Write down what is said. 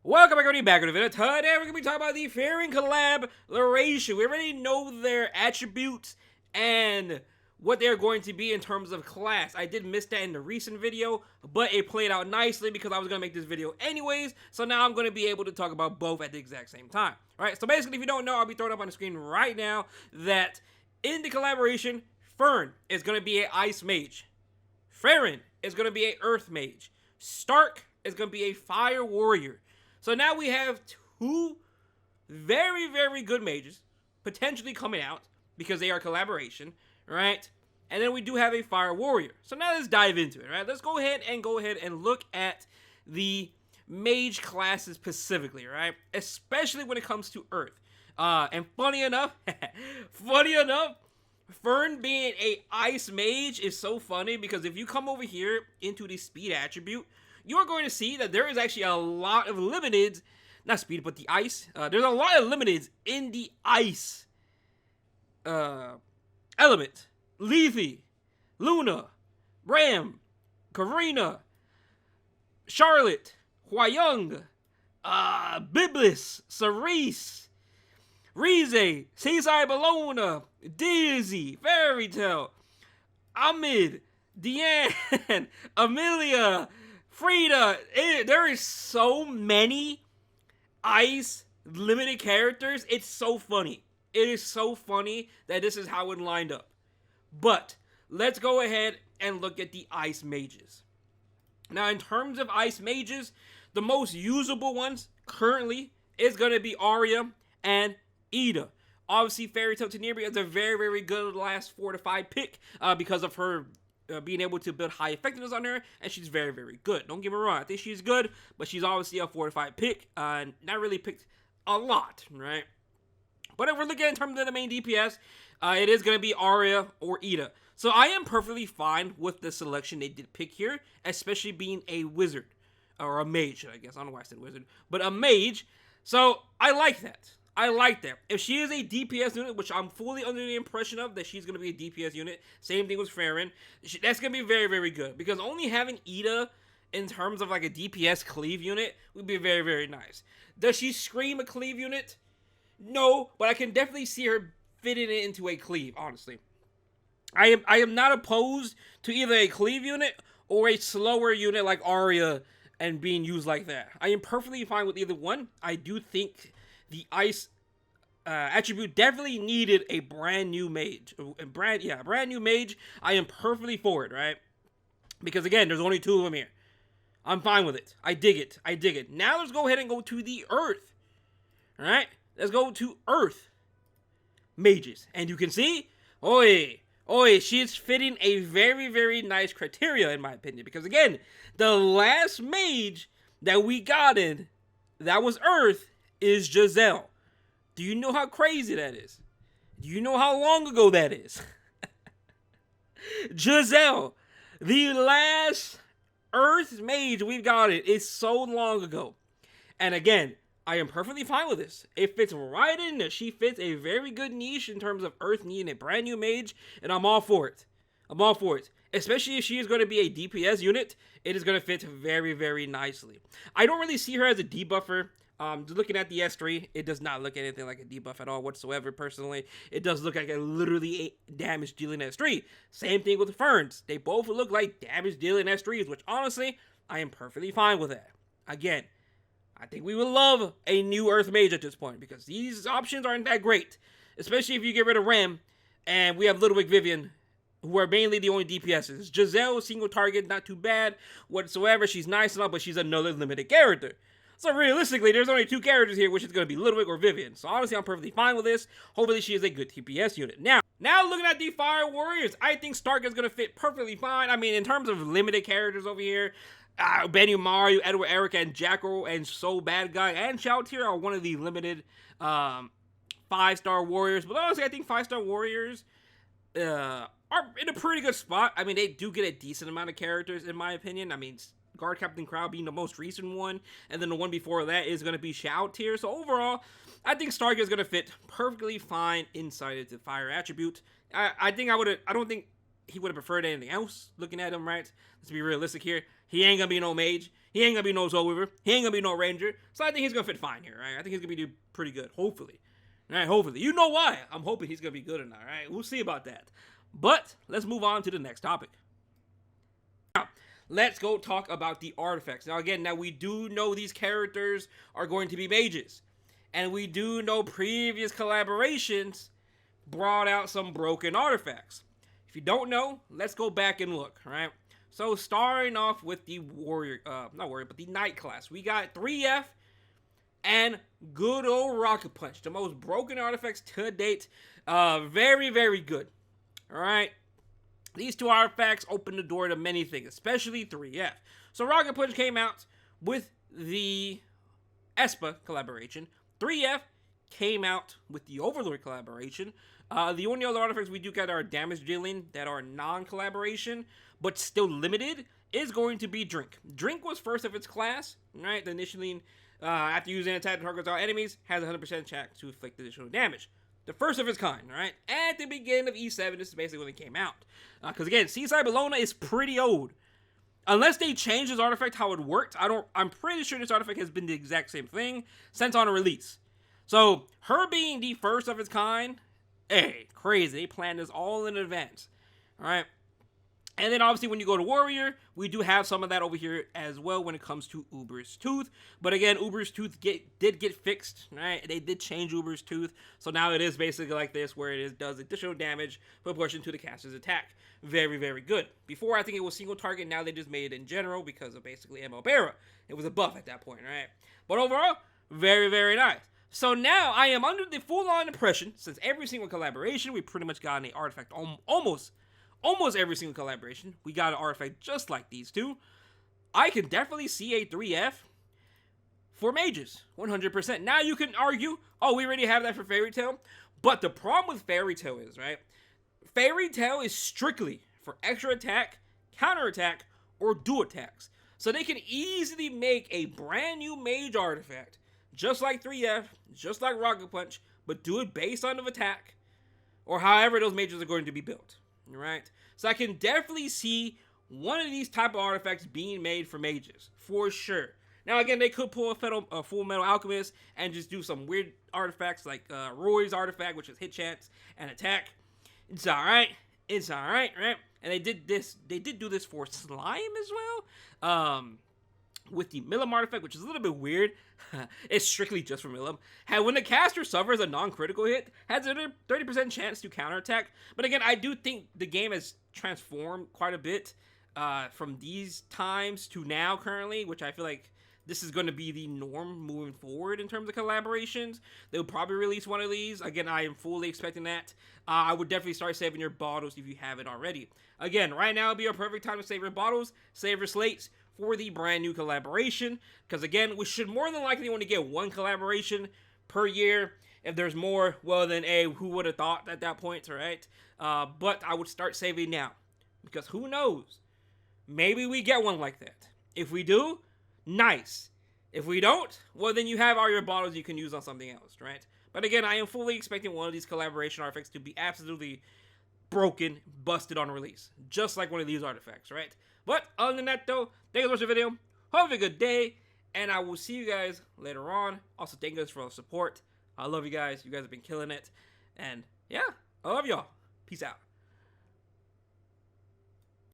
Welcome back to the video. Today we're going to be talking about the Fern collaboration. We already know their attributes and what they're going to be in terms of class. I did miss that in the recent video, but it played out nicely because I was going to make this video anyways. So now I'm going to be able to talk about both at the exact same time. Alright, so basically if you don't know, I'll be throwing up on the screen right now that in the collaboration, Fern is going to be an ice mage. Fern is going to be an earth mage. Stark is going to be a fire warrior. So now we have two very good mages potentially coming out because they are collaboration, right? And then we do have a fire warrior. So now let's dive into it, right? Let's go ahead and look at the mage classes specifically, right? Especially when it comes to earth. And funny enough, Fern being a ice mage is so funny because if you come over here into the speed attribute, you're going to see that there is actually a lot of limiteds, not speed, but the ice. There's a lot of limiteds in the ice element. Lethe, Luna, Ram, Karina, Charlotte, Hwyung, Biblis, Cerise, Rize, Seaside Bologna, Dizzy, Fairy Tale, Amid, Deanne, Amelia, Frida. There is so many ice limited characters. It's so funny. It is so funny that this is how it lined up. But let's go ahead and look at the ice mages. Now, in terms of ice mages, the most usable ones currently is going to be Arya and Ida. Obviously, Fairy Tale Tenebria is a very good last 4 to 5 pick because of her being able to build high effectiveness on her, and she's very good. Don't get me wrong, I think she's good, but she's obviously a 4 to 5 pick, not really picked a lot, right? But if we're looking in terms of the main DPS, it is going to be Arya or Ida. So I am perfectly fine with the selection they did pick here, especially being a wizard, or a mage, I guess. I don't know why I said wizard, but a mage. So I like that. I like that. If she is a DPS unit, which I'm fully under the impression of that she's going to be a DPS unit, same thing with Fern, that's going to be very good. Because only having Ida in terms of like a DPS cleave unit would be very nice. Does she scream a cleave unit? No, but I can definitely see her fitting it into a cleave, honestly. I am not opposed to either a cleave unit or a slower unit like Arya and being used like that. I am perfectly fine with either one. I do think the ice attribute definitely needed a brand new mage. A brand new mage. I am perfectly for it, right? Because again, there's only 2 of them here. I'm fine with it. I dig it. Now let's go ahead and go to the earth. All right? Let's go to earth mages. And you can see, she's fitting a very nice criteria in my opinion. Because again, the last mage that we got in that was earth is Giselle. Do you know how crazy that is? Do you know how long ago that is? Giselle, the last earth mage we've got it is so long ago. And again, I am perfectly fine with this. It fits right in there. She fits a very good niche in terms of earth needing a brand new mage, and I'm all for it. Especially if she is going to be a DPS unit, it is going to fit very nicely. I don't really see her as a debuffer. Looking at the S3, it does not look anything like a debuff at all whatsoever, personally. It does look like a literally damage dealing S3. Same thing with the Ferns. They both look like damage dealing S3s, which honestly, I am perfectly fine with that. Again, I think we would love a new Earth Mage at this point because these options aren't that great. Especially if you get rid of Ram and we have Ludwig Vivian, who are mainly the only DPSs. Giselle, single target, not too bad whatsoever. She's nice enough, but she's another limited character. So realistically, there's only 2 characters here, which is going to be Ludwig or Vivian. So honestly, I'm perfectly fine with this. Hopefully, she is a good TPS unit. Now looking at the Fire Warriors, I think Stark is going to fit perfectly fine. I mean, in terms of limited characters over here, Benny Mario, Edward, Erica, and Jackal, and So Bad Guy, and Shout here are one of the limited 5-star warriors. But honestly, I think 5-star warriors are in a pretty good spot. I mean, they do get a decent amount of characters, in my opinion. I mean, Guard Captain Crow being the most recent one, and then the one before that is going to be Shout tier. So overall, I think Stark is going to fit perfectly fine inside of the fire attribute. I don't think he would have preferred anything else looking at him, right? Let's be realistic here. He ain't going to be no mage. He ain't gonna be no Soul Weaver. He ain't gonna be no Ranger. So I think he's gonna fit fine here, right? I think he's gonna be pretty good, hopefully. All right, hopefully. You know why? I'm hoping he's gonna be good or not, right? We'll see about that. But let's move on to the next topic. Now, let's go talk about the artifacts. Now, again, we do know these characters are going to be mages. And we do know previous collaborations brought out some broken artifacts. If you don't know, let's go back and look, right? So starting off with the the Knight class. We got 3F and good old Rocket Punch. The most broken artifacts to date. Very, very good. Alright. These two artifacts open the door to many things, especially 3F. So Rocket Punch came out with the Espa collaboration. 3F came out with the Overlord collaboration. The only other artifacts we do get are damage dealing that are non-collaboration, but still limited, is going to be Drink. Drink was first of its class, right? The initially, after using an attack that targets all enemies, has a 100% chance to inflict additional damage. The first of its kind, right? At the beginning of E7, this is basically when it came out. Because again, Seaside Bellona is pretty old. Unless they changed this artifact how it worked, I'm pretty sure this artifact has been the exact same thing since on a release. So, her being the first of its kind, hey, crazy. They planned this all in advance. Alright? And then obviously when you go to Warrior, we do have some of that over here as well when it comes to Uber's Tooth. But again, Uber's Tooth did get fixed, right? They did change Uber's Tooth. So now it is basically like this, where it does additional damage proportion to the caster's attack. Very, very good. Before, I think it was single target. Now they just made it in general because of basically ML Barra. It was a buff at that point, right? But overall, very, very nice. So now I am under the full-on impression, since every single collaboration, we pretty much got an artifact almost every single collaboration, we got an artifact just like these two. I can definitely see a 3F for mages, 100%. Now you can argue, oh, we already have that for Fairy Tail. But the problem with Fairy Tail is, right, Fairy Tail is strictly for extra attack, counter attack, or dual attacks. So they can easily make a brand new mage artifact, just like 3F, just like Rocket Punch, but do it based on the attack, or however those mages are going to be built. Right? So I can definitely see one of these type of artifacts being made for mages, for sure. Now again, they could pull a Full Metal Alchemist and just do some weird artifacts like Roy's artifact, which is hit chance and attack. It's alright. It's alright, right? And they did do this for Slime as well. With the Milim artifact, which is a little bit weird. It's strictly just for Milim. When the caster suffers a non-critical hit, has a 30% chance to counterattack. But again, I do think the game has transformed quite a bit from these times to now currently, which I feel like this is going to be the norm moving forward in terms of collaborations. They'll probably release one of these. Again, I am fully expecting that. I would definitely start saving your bottles if you haven't already. Again, right now would be a perfect time to save your bottles, save your slates for the brand new collaboration. Because again, we should more than likely only get one collaboration per year. If there's more, well then, hey, who would have thought at that point, right? But I would start saving now. Because who knows? Maybe we get one like that. If we do, nice. If we don't, well then you have all your bottles you can use on something else, right? But again, I am fully expecting one of these collaboration artifacts to be absolutely broken, busted on release. Just like one of these artifacts, right? But other than that though, thank you for watching the video. Have a good day, and I will see you guys later on. Also, thank you guys for all the support. I love you guys. You guys have been killing it. And yeah, I love y'all. Peace out.